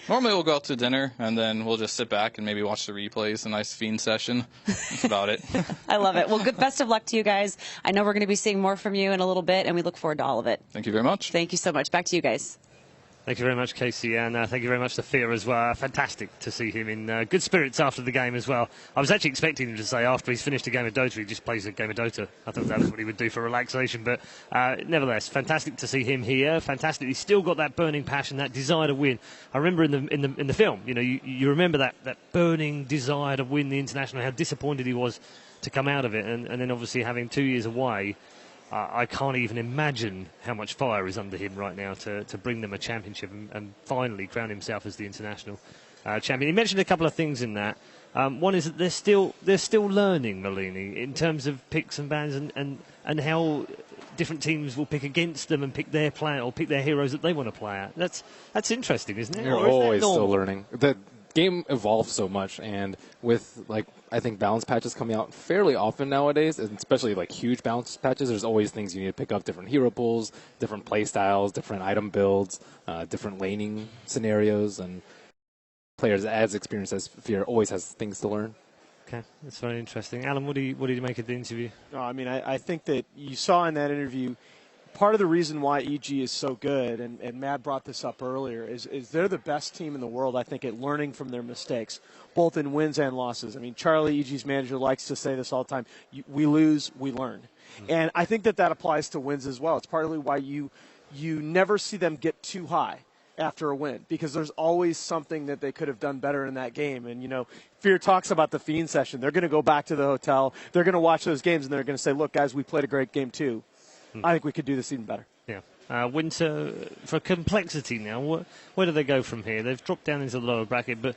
Normally we'll go out to dinner, and then we'll just sit back and maybe watch the replays, a nice Fiend session. That's about it. I love it. Well, best of luck to you guys. I know we're going to be seeing more from you in a little bit, and we look forward to all of it. Thank you very much. Thank you so much. Back to you guys. Thank you very much, Casey, and thank you very much to Fia as well. Fantastic to see him in good spirits after the game as well. I was actually expecting him to say after he's finished a game of Dota, he just plays a game of Dota. I thought that was what he would do for relaxation, but nevertheless, fantastic to see him here. Fantastic. He's still got that burning passion, that desire to win. I remember in the film, you remember that burning desire to win the international, how disappointed he was to come out of it, and then obviously having 2 years away. I can't even imagine how much fire is under him right now to bring them a championship and finally crown himself as the international champion. He mentioned a couple of things in that. One is that they're still learning, Malini, in terms of picks and bans and how different teams will pick against them and pick their player or pick their heroes that they want to play at. That's interesting, isn't it? You're always still learning. The game evolves so much, and with I think balance patches coming out fairly often nowadays, and especially huge balance patches, there's always things you need to pick up, different hero pools, different play styles, different item builds, different laning scenarios, and players as experienced as Fear always has things to learn. Okay, that's very interesting. Alan, what do you make of the interview? No, I mean, I think that you saw in that interview, part of the reason why EG is so good, and Matt brought this up earlier, is they're the best team in the world, I think, at learning from their mistakes, both in wins and losses. I mean, Charlie, EG's manager, likes to say this all the time, we lose, we learn. Mm-hmm. And I think that applies to wins as well. It's partly why you never see them get too high after a win, because there's always something that they could have done better in that game. And, Fear talks about the Fiend session. They're going to go back to the hotel. They're going to watch those games, and they're going to say, look, guys, we played a great game too. I think we could do this even better. Yeah. Winter, for complexity now, where do they go from here? They've dropped down into the lower bracket, but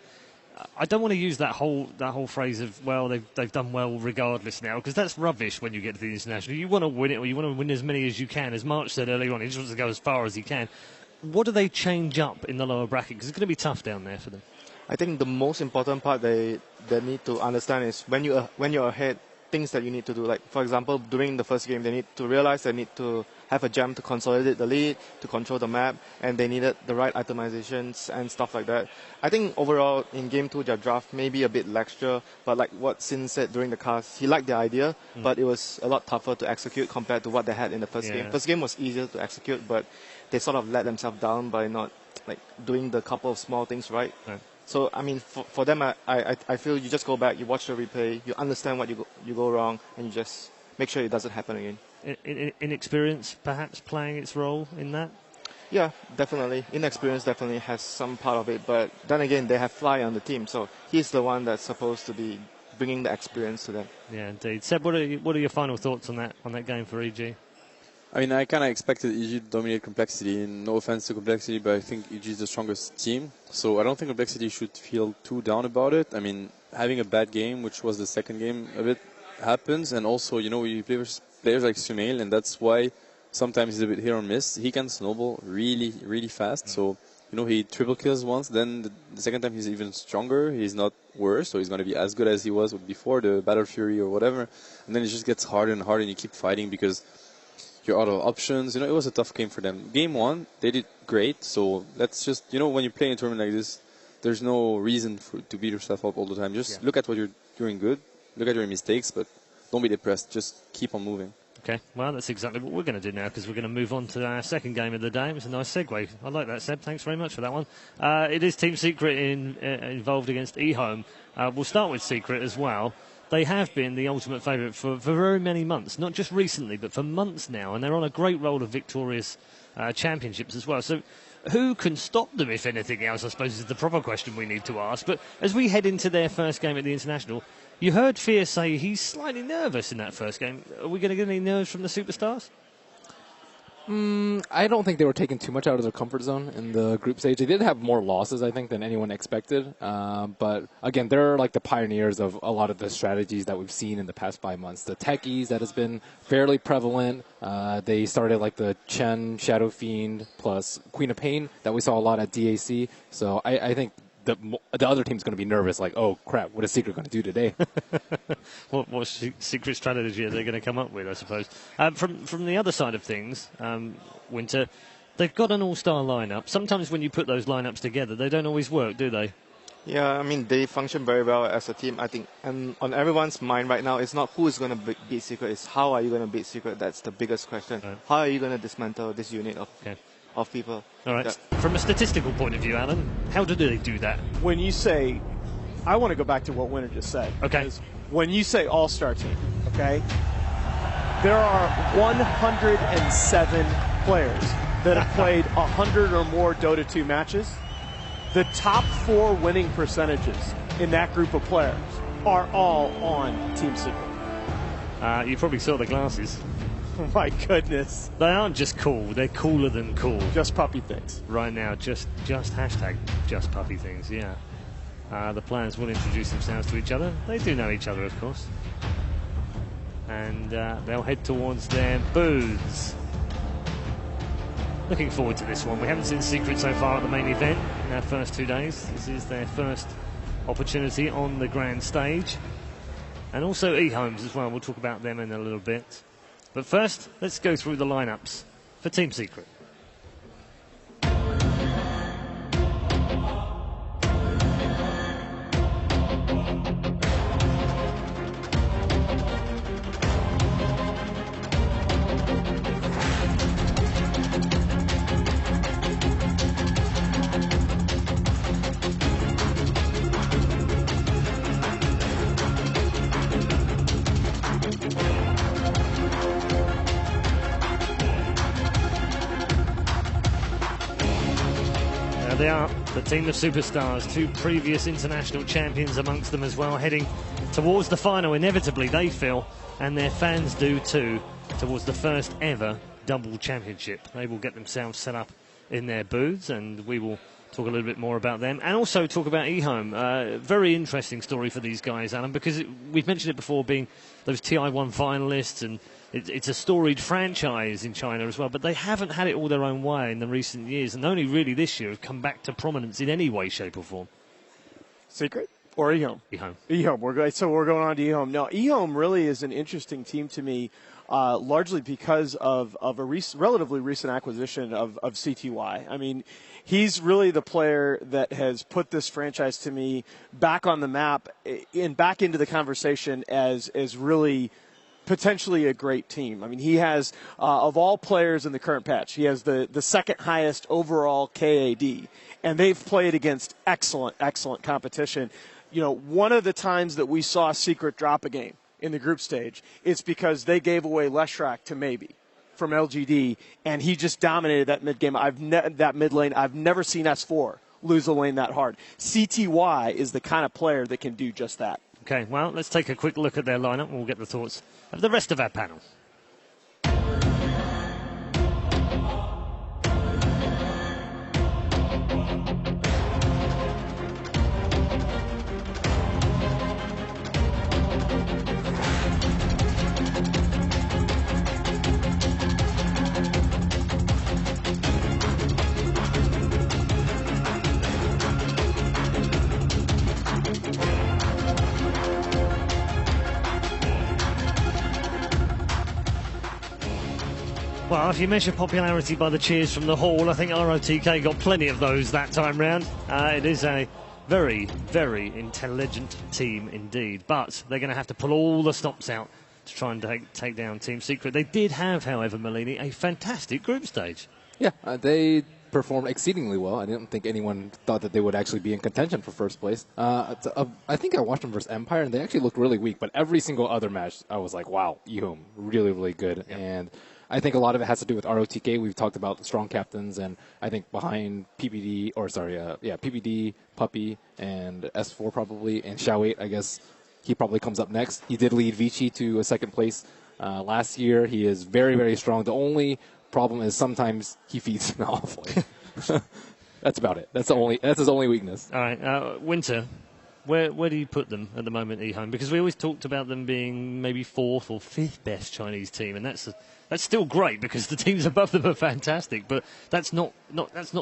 I don't want to use that whole phrase of, well, they've done well regardless now, because that's rubbish when you get to the international. You want to win it, or you want to win as many as you can. As March said earlier on, he just wants to go as far as he can. What do they change up in the lower bracket? Because it's going to be tough down there for them. I think the most important part they need to understand is when you're ahead, things that you need to do. Like, for example, during the first game, they need to realize they need to have a gem to consolidate the lead, to control the map, and they needed the right itemizations and stuff like that. I think overall, in Game 2, their draft may be a bit lackluster, but like what Sin said during the cast, he liked the idea, but it was a lot tougher to execute compared to what they had in the first game. First game was easier to execute, but they sort of let themselves down by not doing the couple of small things right. So, I mean, for them, I feel you just go back, you watch the replay, you understand what you go wrong, and you just make sure it doesn't happen again. Inexperience, perhaps, playing its role in that? Yeah, definitely. Inexperience definitely has some part of it, but then again, they have Fly on the team, so he's the one that's supposed to be bringing the experience to them. Yeah, indeed. Seb, what are your final thoughts on that game for EG? I mean, I kind of expected EG to dominate Complexity, and no offense to Complexity, but I think EG is the strongest team. So I don't think Complexity should feel too down about it. I mean, having a bad game, which was the second game of it, happens. And also, you play with players like Sumail, and that's why sometimes he's a bit hit or miss. He can snowball really, really fast. So, he triple kills once, then the second time he's even stronger. He's not worse, so he's going to be as good as he was before, the Battle Fury or whatever. And then it just gets harder and harder, and you keep fighting because you're out of options. It was a tough game for them. Game 1, they did great. So let's just, when you play in a tournament like this, there's no reason to beat yourself up all the time. Just look at what you're doing good. Look at your mistakes, but don't be depressed. Just keep on moving. Okay, well, that's exactly what we're going to do now, because we're going to move on to our second game of the day. It's a nice segue. I like that, Seb. Thanks very much for that one. It is Team Secret involved against I.M O. We'll start with Secret as well. They have been the ultimate favourite for very many months, not just recently, but for months now, and they're on a great roll of victorious championships as well. So who can stop them, if anything else, I suppose is the proper question we need to ask. But as we head into their first game at the International, you heard Fear say he's slightly nervous in that first game. Are we going to get any nerves from the superstars? I don't think they were taking too much out of their comfort zone in the group stage. They did have more losses, I think, than anyone expected. But again, they're like the pioneers of a lot of the strategies that we've seen in the past 5 months. The techies that has been fairly prevalent. They started like the Chen, Shadow Fiend, plus Queen of Pain that we saw a lot at DAC. So I think the other team's going to be nervous, like, oh, crap, what is Secret going to do today? what secret strategy are they going to come up with, I suppose? From the other side of things, Winter, they've got an all-star lineup. Sometimes when you put those lineups together, they don't always work, do they? Yeah, I mean, they function very well as a team, I think. And on everyone's mind right now, it's not who is going to beat Secret, it's how are you going to beat Secret. That's the biggest question. Right. How are you going to dismantle this unit of people? All right. Yeah. From a statistical point of view, Alan, how do they do that? When you say, I want to go back to what Winter just said. Okay. When you say all-star team, okay, there are 107 players that have played 100 or more Dota 2 matches. The top 4 winning percentages in that group of players are all on Team Secret. You probably saw the glasses. Oh my goodness. They aren't just cool, they're cooler than cool. Just puppy things. Right now, just hashtag just puppy things, yeah. The players will introduce themselves to each other. They do know each other, of course. And they'll head towards their booths. Looking forward to this one. We haven't seen Secret so far at the main event in our first 2 days. This is their first opportunity on the grand stage. And also eHomes as well. We'll talk about them in a little bit. But first, let's go through the lineups for Team Secret. They are the team of superstars, 2 previous international champions amongst them as well, heading towards the final, inevitably they feel, and their fans do too, towards the first ever double championship. They will get themselves set up in their booths, and we will talk a little bit more about them, and also talk about eHome. Very interesting story for these guys, Alan, because we've mentioned it before, being those TI1 finalists, and it's a storied franchise in China as well, but they haven't had it all their own way in the recent years, and only really this year have come back to prominence in any way, shape or form. Secret? Or eHome? eHome. eHome. We're going on to eHome. Now, eHome really is an interesting team to me, largely because of a relatively recent acquisition of CTY. I mean, he's really the player that has put this franchise to me back on the map and back into the conversation as really potentially a great team. I mean, he has, of all players in the current patch, he has the second highest overall KAD, and they've played against excellent competition. You know, one of the times that we saw Secret drop a game in the group stage, it's because they gave away Leshrak to Maybe from LGD, and he just dominated that mid game. That mid lane. I've never seen S4 lose a lane that hard. CTY is the kind of player that can do just that. Okay, well, let's take a quick look at their lineup and we'll get the thoughts of the rest of our panel. Well, if you measure popularity by the cheers from the hall, I think ROTK got plenty of those that time round. It is a very, very intelligent team indeed, but they're going to have to pull all the stops out to try and take down Team Secret. They did have, however, Malini, a fantastic group stage. Yeah, they performed exceedingly well. I didn't think anyone thought that they would actually be in contention for first place. I think I watched them versus Empire, and they actually looked really weak, but every single other match, I was like, wow, eHome, really, really good. Yeah. And I think a lot of it has to do with ROTK. We've talked about the strong captains, and I think behind PPD, PPD, Puppy, and S4 probably, and Xiao8, I guess he probably comes up next. He did lead Vici to a second place last year. He is very, very strong. The only problem is sometimes he feeds awfully. That's about it. That's his only weakness. All right, Winter, where do you put them at the moment, eHome? Because we always talked about them being maybe 4th or 5th best Chinese team, and that's still great because the teams above them are fantastic. But that's not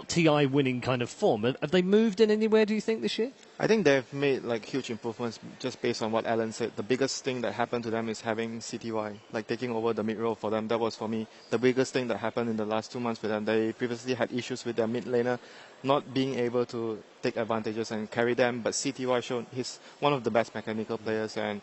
TI winning kind of form. Have they moved in anywhere, do you think, this year? I think they've made like huge improvements just based on what Alan said. The biggest thing that happened to them is having CTY, like taking over the mid role for them. That was for me the biggest thing that happened in the last 2 months for them. They previously had issues with their mid laner not being able to take advantages and carry them, but CTY showed he's one of the best mechanical players, and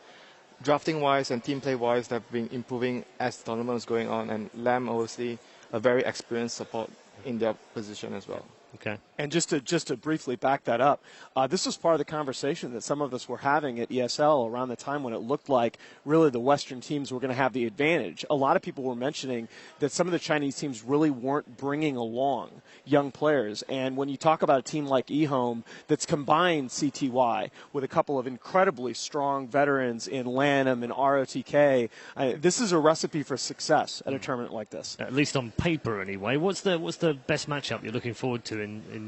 drafting wise and team play wise they've been improving as the tournament was going on, and Lam obviously a very experienced support in their position as well. Okay. And just to briefly back that up, this was part of the conversation that some of us were having at ESL around the time when it looked like really the Western teams were going to have the advantage. A lot of people were mentioning that some of the Chinese teams really weren't bringing along young players. And when you talk about a team like I.M.O that's combined CTY with a couple of incredibly strong veterans in LANM and ROTK, this is a recipe for success at a tournament like this. At least on paper, anyway. What's the best matchup you're looking forward to in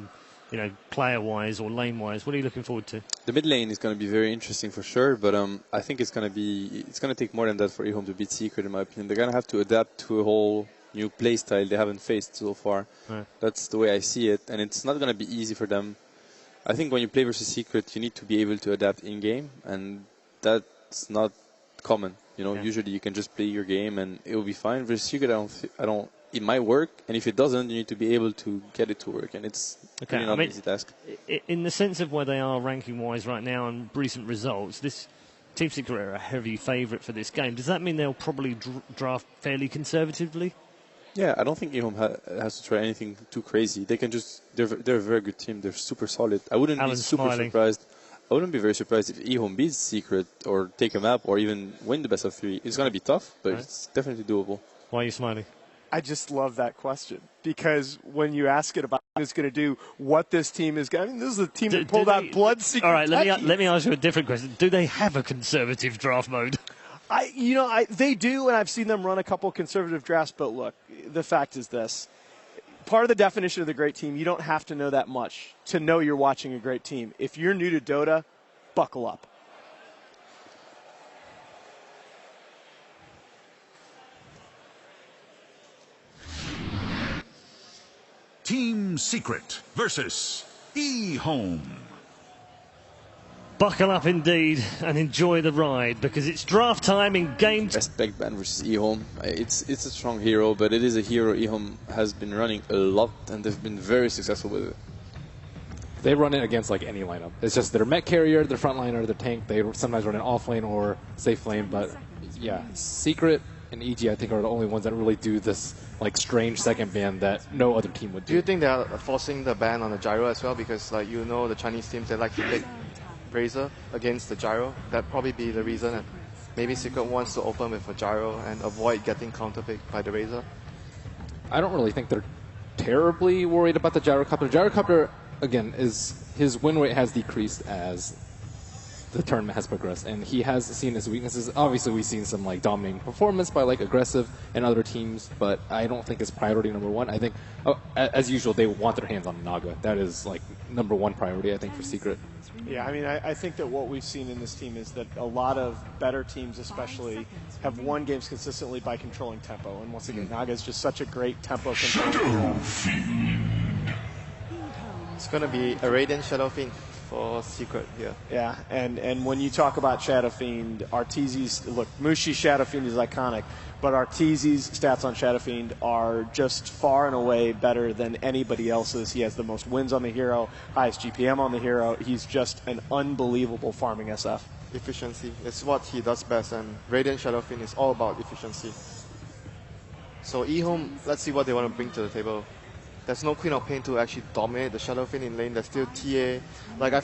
player-wise or lane-wise? What are you looking forward to? The mid lane is going to be very interesting for sure, but I think it's going to take more than that for I.M.O to beat Secret, in my opinion. They're going to have to adapt to a whole new play style they haven't faced so far. Right. That's the way I see it, and it's not going to be easy for them. I think when you play versus Secret, you need to be able to adapt in-game, and that's not common. Usually you can just play your game and it will be fine. Versus Secret, it might work, and if it doesn't, you need to be able to get it to work, and it's really not an easy task. In the sense of where they are ranking-wise right now and recent results, this Team Secret are a heavy favourite for this game. Does that mean they'll probably draft fairly conservatively? Yeah, I don't think I.M.O has to try anything too crazy. They can they're a very good team. They're super solid. I wouldn't be super surprised. I wouldn't be very surprised if I.M.O beats Secret or take a map or even win the best of 3. It's going to be tough, but it's definitely doable. Why are you smiling? I just love that question, because when you ask it about what it's going to do, what this team is going to, this is a team that pulled out Blood Secret. All right, let me ask you a different question. Do they have a conservative draft mode? They do, and I've seen them run a couple conservative drafts, but look, the fact is this. Part of the definition of the great team, you don't have to know that much to know you're watching a great team. If you're new to Dota, buckle up. Team Secret versus I.M.O. Buckle up indeed and enjoy the ride, because it's draft time in game. Respect ban versus I.M.O. It's a strong hero, but it is a hero I.M.O has been running a lot, and they've been very successful with it. They run it against like any lineup. It's just their mech carrier, their frontliner, their tank. They sometimes run an off lane or safe lane, but yeah, Secret and EG I think are the only ones that really do this like strange second ban that no other team would do. Do you think they are forcing the ban on the gyro as well? Because the Chinese teams, they like to pick Razor against the gyro. That'd probably be the reason that maybe Secret wants to open with a gyro and avoid getting counterpicked by the Razor. I don't really think they're terribly worried about the gyrocopter. Gyrocopter, again, his win rate has decreased as the tournament has progressed, and he has seen his weaknesses. Obviously, we've seen some like dominating performance by like Aggressive and other teams, but I don't think it's priority number one. I think, as usual, they want their hands on Naga. That is like number one priority, I think, for Secret. Yeah, I mean, I think that what we've seen in this team is that a lot of better teams especially have won games consistently by controlling tempo. And once again, Naga is just such a great tempo controller. It's going to be a Radiant Shadow Fiend for Secret here. Yeah, and when you talk about Shadow Fiend, Arteezy's, look, Mushi's Shadow Fiend is iconic, but Arteezy's stats on Shadow Fiend are just far and away better than anybody else's. He has the most wins on the hero, highest GPM on the hero. He's just an unbelievable farming SF. Efficiency is what he does best, and Radiant Shadow Fiend is all about efficiency. So I.M.O, let's see what they want to bring to the table. There's no Queen of Pain to actually dominate the Shadow Fiend in lane. There's still TA. Like, I